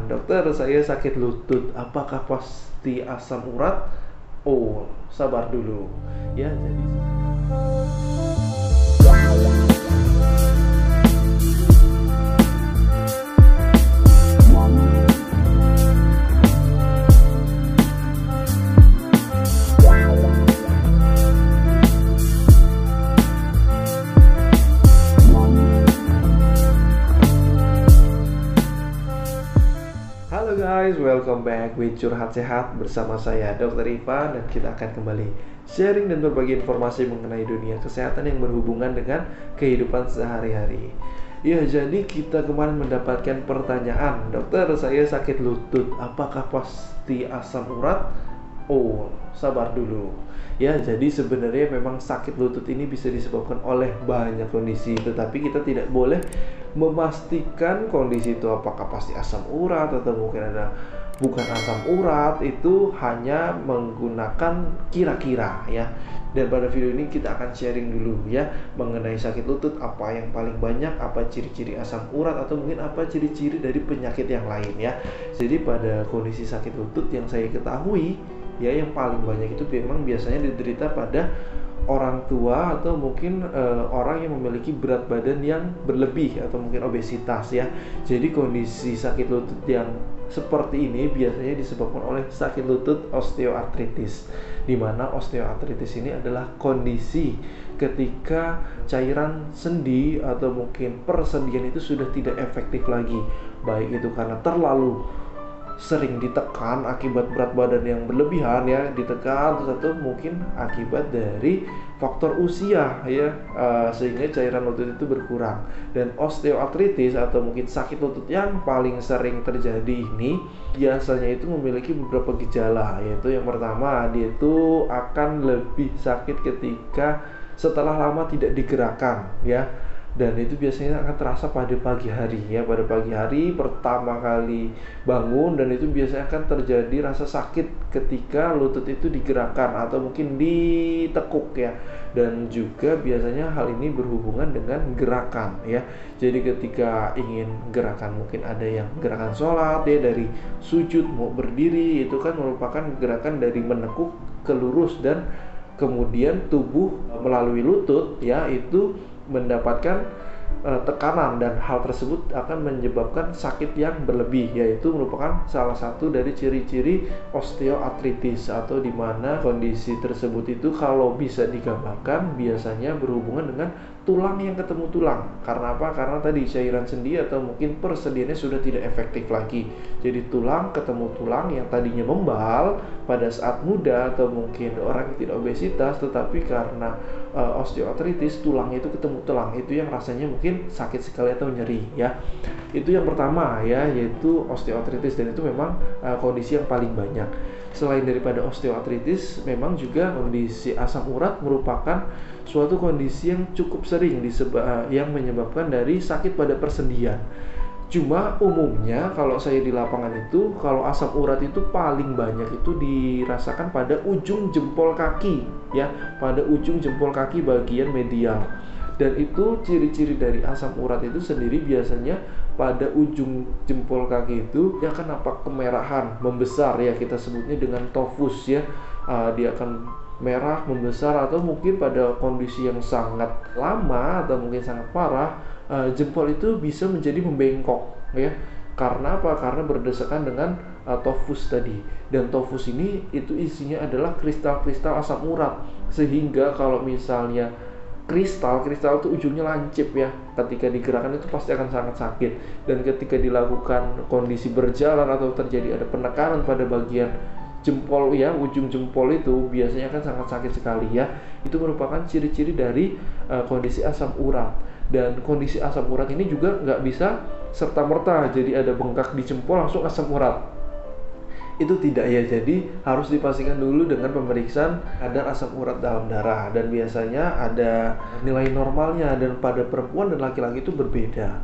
Dokter, saya sakit lutut, apakah pasti asam urat? Oh, sabar dulu. Ya, jadi halo guys, welcome back with Curhat Sehat bersama saya Dr. Ivan, dan kita akan kembali sharing dan berbagi informasi mengenai dunia kesehatan yang berhubungan dengan kehidupan sehari-hari. Ya, jadi kita kemarin mendapatkan pertanyaan, dokter, saya sakit lutut, apakah pasti asam urat? Oh, sabar dulu. Ya, jadi sebenarnya memang sakit lutut ini bisa disebabkan oleh banyak kondisi, tetapi kita tidak boleh memastikan kondisi itu apakah pasti asam urat atau mungkin ada bukan asam urat. Itu hanya menggunakan kira-kira ya. Dan pada video ini kita akan sharing dulu ya mengenai sakit lutut, apa yang paling banyak, apa ciri-ciri asam urat, atau mungkin apa ciri-ciri dari penyakit yang lain ya. Jadi pada kondisi sakit lutut yang saya ketahui ya, yang paling banyak itu memang biasanya diderita pada orang tua atau mungkin orang yang memiliki berat badan yang berlebih atau mungkin obesitas ya. Jadi kondisi sakit lutut yang seperti ini biasanya disebabkan oleh sakit lutut osteoartritis, di mana osteoartritis ini adalah kondisi ketika cairan sendi atau mungkin persendian itu sudah tidak efektif lagi, baik itu karena terlalu sering ditekan akibat berat badan yang berlebihan ya, ditekan, atau mungkin akibat dari faktor usia ya, sehingga cairan lutut itu berkurang. Dan osteoartritis atau mungkin sakit lutut yang paling sering terjadi ini biasanya itu memiliki beberapa gejala, yaitu yang pertama, dia itu akan lebih sakit ketika setelah lama tidak digerakkan ya. Dan itu biasanya akan terasa pada pagi hari ya, pada pagi hari pertama kali bangun, dan itu biasanya akan terjadi rasa sakit ketika lutut itu digerakkan atau mungkin ditekuk ya. Dan juga biasanya hal ini berhubungan dengan gerakan ya. Jadi ketika ingin gerakan, mungkin ada yang gerakan sholat ya, dari sujud mau berdiri, itu kan merupakan gerakan dari menekuk ke lurus, dan kemudian tubuh melalui lutut ya itu mendapatkan tekanan, dan hal tersebut akan menyebabkan sakit yang berlebih, yaitu merupakan salah satu dari ciri-ciri osteoartritis, atau di mana kondisi tersebut itu kalau bisa digambarkan biasanya berhubungan dengan tulang yang ketemu tulang. Karena apa? Karena tadi cairan sendi atau mungkin persendiannya sudah tidak efektif lagi. Jadi tulang ketemu tulang yang tadinya membal pada saat muda atau mungkin orang yang tidak obesitas, tetapi karena osteoartritis tulangnya itu ketemu tulang, itu yang rasanya mungkin sakit sekali atau nyeri ya. Itu yang pertama ya, yaitu osteoartritis, dan itu memang kondisi yang paling banyak. Selain daripada osteoartritis, memang juga kondisi asam urat merupakan suatu kondisi yang cukup sering yang menyebabkan dari sakit pada persendian. Cuma umumnya kalau saya di lapangan itu, kalau asam urat itu paling banyak itu dirasakan pada ujung jempol kaki ya, pada ujung jempol kaki bagian medial. Dan itu ciri-ciri dari asam urat itu sendiri biasanya pada ujung jempol kaki itu dia akan nampak kemerahan, membesar ya, kita sebutnya dengan tofus ya. Dia akan merah, membesar, atau mungkin pada kondisi yang sangat lama atau mungkin sangat parah, jempol itu bisa menjadi membengkok ya. Karena apa? Karena berdesakan dengan tofus tadi. Dan tofus ini itu isinya adalah kristal-kristal asam urat, sehingga kalau misalnya kristal itu ujungnya lancip ya, ketika digerakkan itu pasti akan sangat sakit. Dan ketika dilakukan kondisi berjalan atau terjadi ada penekanan pada bagian jempol ya, ujung jempol itu biasanya kan sangat sakit sekali ya. Itu merupakan ciri-ciri dari kondisi asam urat. Dan kondisi asam urat ini juga nggak bisa serta-merta jadi ada bengkak di jempol langsung asam urat, itu tidak ya. Jadi harus dipastikan dulu dengan pemeriksaan kadar asam urat dalam darah, dan biasanya ada nilai normalnya, dan pada perempuan dan laki-laki itu berbeda.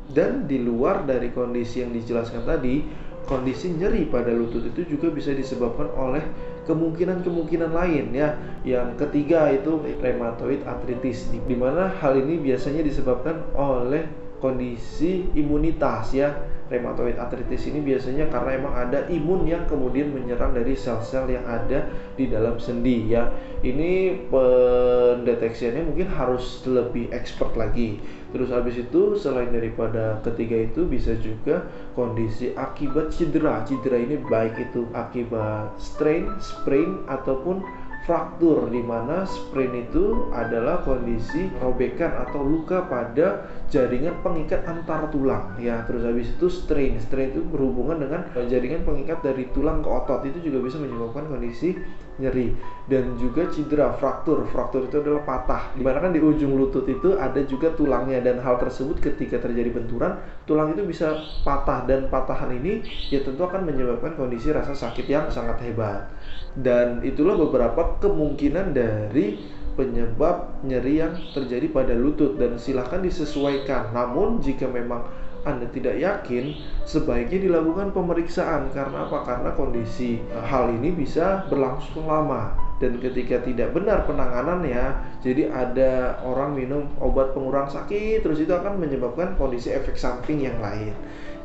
Dan di luar dari kondisi yang dijelaskan tadi, kondisi nyeri pada lutut itu juga bisa disebabkan oleh kemungkinan lain ya. Yang ketiga itu rheumatoid arthritis, di mana hal ini biasanya disebabkan oleh kondisi imunitas ya. rheumatoid arthritis ini biasanya karena emang ada imun yang kemudian menyerang dari sel-sel yang ada di dalam sendi ya. Ini pendeteksiannya mungkin harus lebih expert lagi. Terus habis itu selain daripada ketiga itu bisa juga kondisi akibat cedera. Cedera ini baik itu akibat strain, sprain ataupun fraktur, di mana sprain itu adalah kondisi robekan atau luka pada jaringan pengikat antar tulang ya. Terus habis itu strain itu berhubungan dengan jaringan pengikat dari tulang ke otot, itu juga bisa menyebabkan kondisi nyeri. Dan juga cedera, fraktur itu adalah patah, dimana kan di ujung lutut itu ada juga tulangnya, dan hal tersebut ketika terjadi benturan tulang itu bisa patah, dan patahan ini ya tentu akan menyebabkan kondisi rasa sakit yang sangat hebat. Dan itulah beberapa kemungkinan dari penyebab nyeri yang terjadi pada lutut, dan silahkan disesuaikan. Namun jika memang Anda tidak yakin, sebaiknya dilakukan pemeriksaan. Karena apa? Karena kondisi hal ini bisa berlangsung lama, dan ketika tidak benar penanganannya, jadi ada orang minum obat pengurang sakit terus, itu akan menyebabkan kondisi efek samping yang lain.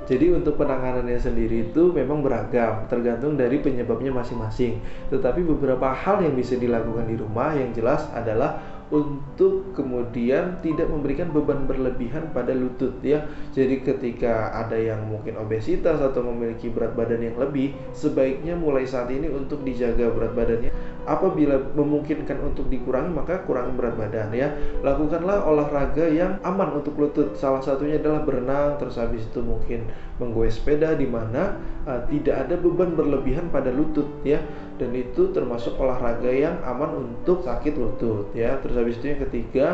Jadi untuk penanganannya sendiri itu memang beragam, tergantung dari penyebabnya masing-masing. Tetapi beberapa hal yang bisa dilakukan di rumah yang jelas adalah untuk kemudian tidak memberikan beban berlebihan pada lutut ya. Jadi ketika ada yang mungkin obesitas atau memiliki berat badan yang lebih, sebaiknya mulai saat ini untuk dijaga berat badannya. Apabila memungkinkan untuk dikurangi, maka kurangi berat badan ya. Lakukanlah olahraga yang aman untuk lutut. Salah satunya adalah berenang, terus habis itu mungkin menggoes sepeda, di mana tidak ada beban berlebihan pada lutut ya. Dan itu termasuk olahraga yang aman untuk sakit lutut ya. Terus habis itu yang ketiga,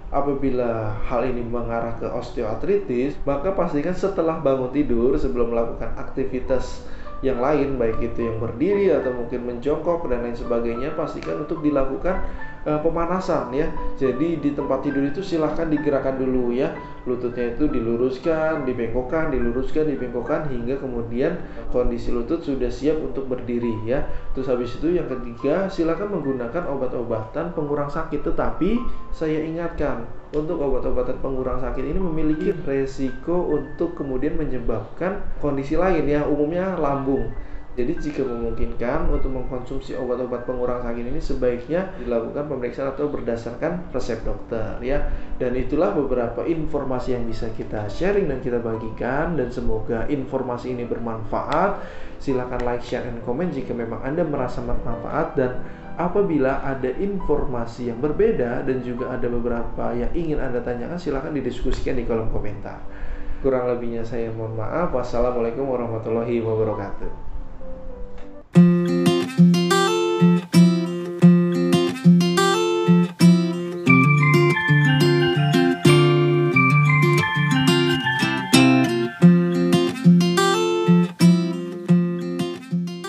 apabila hal ini mengarah ke osteoartritis, maka pastikan setelah bangun tidur, sebelum melakukan aktivitas yang lain, baik itu yang berdiri atau mungkin menjongkok dan lain sebagainya, pastikan untuk dilakukan pemanasan ya. Jadi di tempat tidur itu silahkan digerakkan dulu ya, lututnya itu diluruskan, dibengkokkan, diluruskan, dibengkokkan, hingga kemudian kondisi lutut sudah siap untuk berdiri ya. Terus habis itu yang ketiga, silahkan menggunakan obat-obatan pengurang sakit. Tetapi saya ingatkan, untuk obat-obatan pengurang sakit ini memiliki resiko untuk kemudian menyebabkan kondisi lain ya, umumnya lambung. Jadi jika memungkinkan untuk mengkonsumsi obat-obat pengurang sakit ini, sebaiknya dilakukan pemeriksaan atau berdasarkan resep dokter ya. Dan itulah beberapa informasi yang bisa kita sharing dan kita bagikan, dan semoga informasi ini bermanfaat. Silahkan like, share, dan komen jika memang Anda merasa bermanfaat. Dan apabila ada informasi yang berbeda dan juga ada beberapa yang ingin Anda tanyakan, silahkan didiskusikan di kolom komentar. Kurang lebihnya saya mohon maaf. Wassalamualaikum warahmatullahi wabarakatuh.